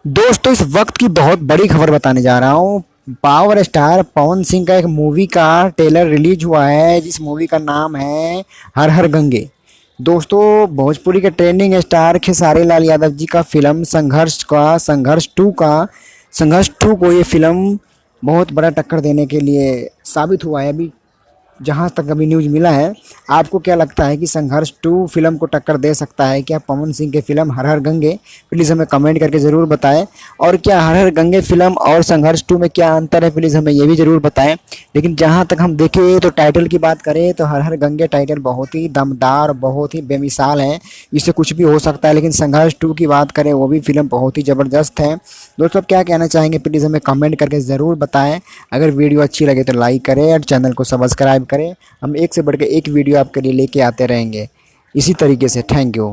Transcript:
दोस्तों इस वक्त की बहुत बड़ी खबर बताने जा रहा हूँ। पावर स्टार पवन सिंह का एक मूवी का ट्रेलर रिलीज हुआ है जिस मूवी का नाम है हर हर गंगे। दोस्तों भोजपुरी के ट्रेंडिंग स्टार खेसारी लाल यादव जी का फिल्म संघर्ष टू को ये फिल्म बहुत बड़ा टक्कर देने के लिए साबित हुआ है। अभी जहाँ तक अभी न्यूज़ मिला है, आपको क्या लगता है कि संघर्ष टू फिल्म को टक्कर दे सकता है क्या पवन सिंह की film her her Gange? Please हमें कमेंट करके ज़रूर बताएं। और क्या हर हर गंगे फिल्म और संघर्ष टू में क्या अंतर है, प्लीज़ हमें ये भी ज़रूर बताएं। लेकिन जहाँ तक हम देखें तो टाइटल की बात करें तो हर हर गंगे टाइटल बहुत ही दमदार, बहुत ही बेमिसाल है। इससे कुछ भी हो सकता है। लेकिन संघर्ष टू की बात करें वो भी फिल्म बहुत ही ज़बरदस्त है। दोस्तों आप क्या कहना चाहेंगे, प्लीज़ हमें कमेंट करके ज़रूर बताएं। अगर वीडियो अच्छी लगे तो लाइक करें और चैनल को सब्सक्राइब करें। हम एक से बढ़ के एक वीडियो आपके लिए लेके आते रहेंगे इसी तरीके से। Thank you.